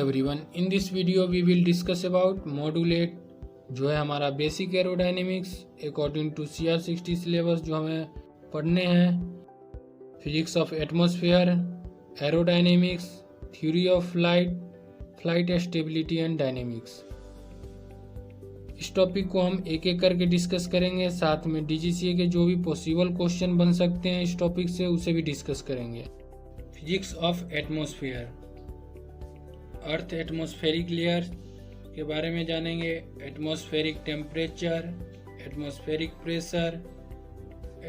Everyone, in this video we will discuss about module 8 जो है हमारा basic aerodynamics according to CR60 syllabus जो हमें पढ़ने हैं। Physics of atmosphere, aerodynamics, theory of flight, flight stability and dynamics. इस topic को हम एक एक करके डिस्कस करेंगे, साथ में DGCA के जो भी पॉसिबल क्वेश्चन बन सकते हैं इस टॉपिक से उसे भी डिस्कस करेंगे। Physics of atmosphere, earth atmospheric layer के बारे में जानेंगे। Atmospheric temperature, atmospheric pressure,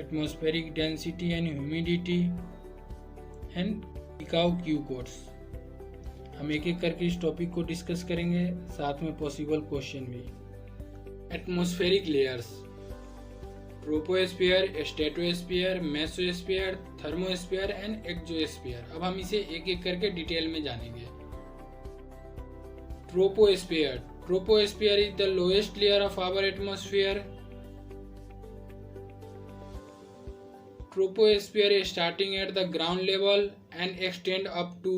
atmospheric density and humidity and पिकाउ क्यू कोड्स। हम एक एक करके इस टॉपिक को डिस्कस करेंगे, साथ में पॉसिबल क्वेश्चन भी। Atmospheric layers, troposphere, stratosphere, mesosphere, thermosphere and exosphere. अब हम इसे एक एक करके डिटेल में जानेंगे। Troposphere. Troposphere is the lowest layer of our atmosphere. Troposphere is starting at the ground level and extend up to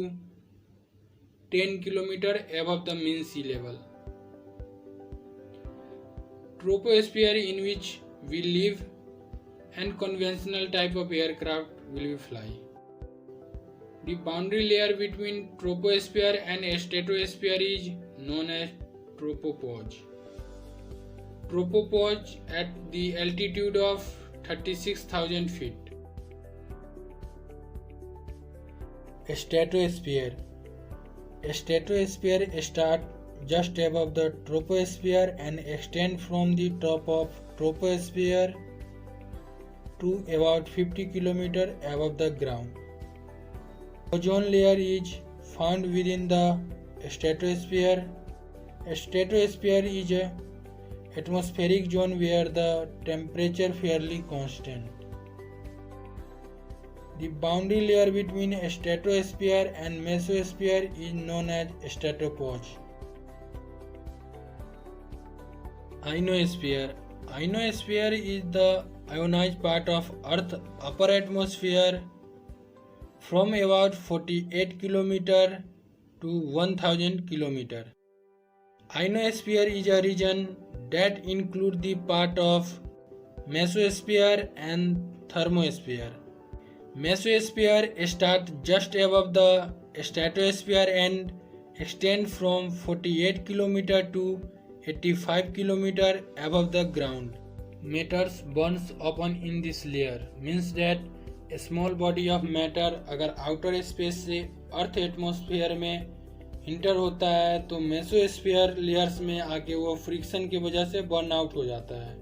10 km above the mean sea level. Troposphere in which we live and conventional type of aircraft will be fly. The boundary layer between troposphere and stratosphere is known as tropopause. Tropopause at the altitude of 36,000 feet. Stratosphere. Stratosphere starts just above the troposphere and extends from the top of troposphere to about 50 km above the ground. Ozone layer is found within the stratosphere. Stratosphere is an atmospheric zone where the temperature fairly constant. The boundary layer between stratosphere and mesosphere is known as stratopause. Ionosphere. Ionosphere is the ionized part of Earth's upper atmosphere from about 48 km to 1000 km. Ionosphere is a region that includes the part of mesosphere and thermosphere. Mesosphere starts just above the stratosphere and extends from 48 km to 85 km above the ground. Matter burns open in this layer, means that a small body of matter अगर outer space से earth atmosphere में inter होता है तो mesosphere layers में आके वो friction की वजह से बर्न आउट हो जाता है।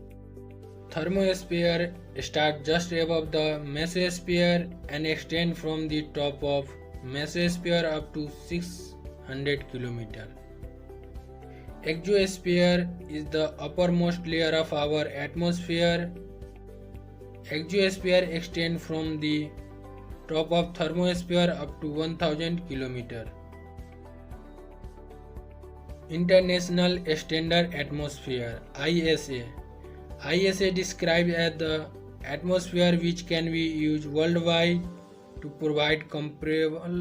Thermosphere start just above the mesosphere and extend from the top of mesosphere up to 600 kilometre. Exosphere is the uppermost layer of our atmosphere. Exosphere extends from the top of thermosphere up to 1000 km. International Standard Atmosphere (ISA). ISA describes as the atmosphere which can be used worldwide to provide comparable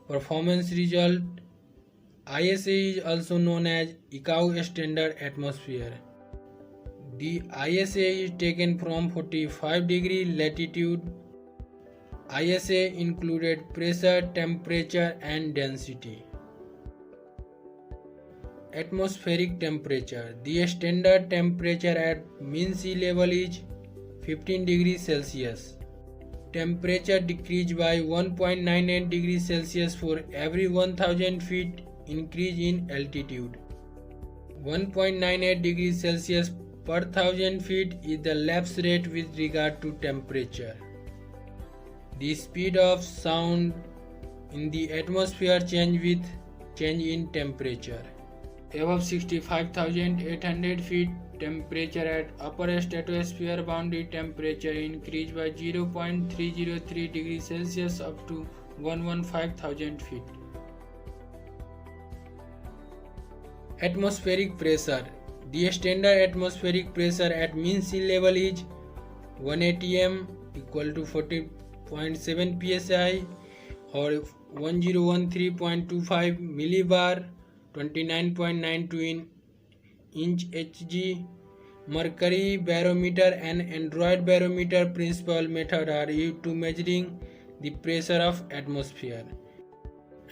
performance result. ISA is also known as ICAO Standard Atmosphere. The ISA is taken from 45° latitude. ISA included pressure, temperature and density. Atmospheric temperature. The standard temperature at mean sea level is 15 degrees Celsius. Temperature decreased by 1.98 degrees Celsius for every 1000 feet increase in altitude. 1.98 degrees Celsius per 1000 feet is the lapse rate with regard to temperature. The speed of sound in the atmosphere change with change in temperature. Above 65,800 feet, temperature at upper stratosphere boundary temperature increased by 0.303 degrees Celsius up to 115,000 feet. Atmospheric pressure. The standard atmospheric pressure at mean sea level is 1 atm equal to 40.7 psi और 1013.25 millibar, 29.92 inch Hg. Mercury barometer and Android barometer principal method are used to measuring the pressure of atmosphere.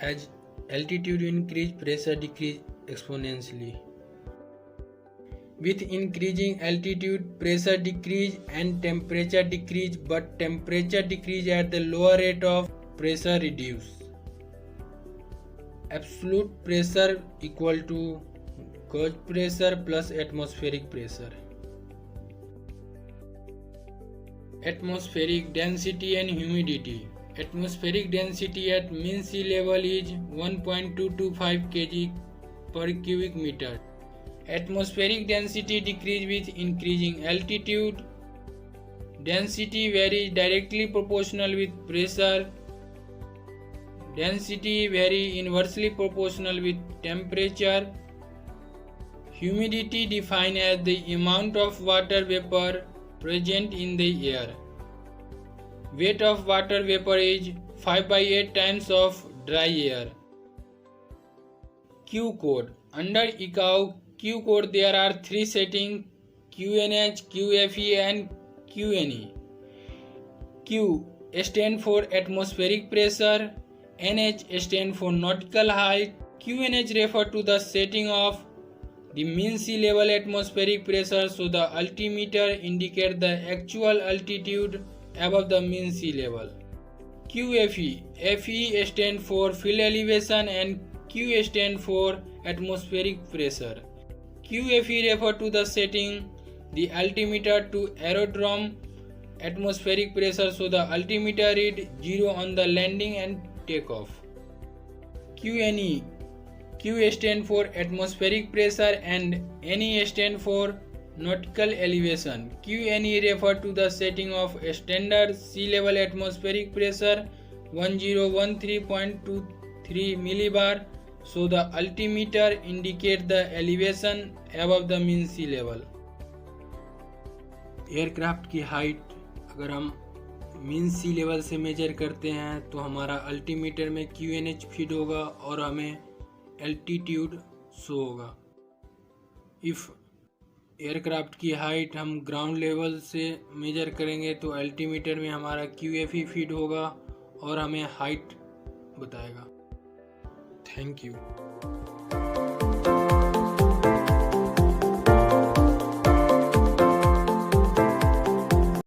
As altitude increase, pressure decrease exponentially. With increasing altitude, pressure decrease and temperature decrease, but temperature decrease at the lower rate of pressure reduce. Absolute pressure equal to gauge pressure plus atmospheric pressure. Atmospheric density and humidity. Atmospheric density at mean sea level is 1.225 kg per cubic meter. Atmospheric density decreases with increasing altitude. Density varies directly proportional with pressure. Density varies inversely proportional with temperature. Humidity defined as the amount of water vapor present in the air. Weight of water vapor is 5/8 times of dry air. Q code. Under ICAO Q code there are three settings: QNH, QFE and QNE. Q stands for atmospheric pressure, NH stands for nautical height. QNH refers to the setting of the mean sea level atmospheric pressure, so the altimeter indicates the actual altitude above the mean sea level. QFE. FE stands for field elevation and Q stands for atmospheric pressure. QFE refers to the setting the altimeter to aerodrome atmospheric pressure, so the altimeter read 0 on the landing and takeoff. QNE. Q stands for atmospheric pressure and NE stands for nautical elevation. QNE refers to the setting of standard sea level atmospheric pressure 1013.23 millibar, so the altimeter indicates the elevation above the mean sea level. Aircraft की height अगर हम mean सी level से major करते हैं तो हमारा altimeter में QNH feed होगा और हमें एल्टीट्यूड शो होगा। इफ़ एयरक्राफ्ट की हाइट हम ग्राउंड लेवल से मेजर करेंगे तो अल्टीमीटर में हमारा QFE फीड होगा और हमें हाइट बताएगा। Thank you.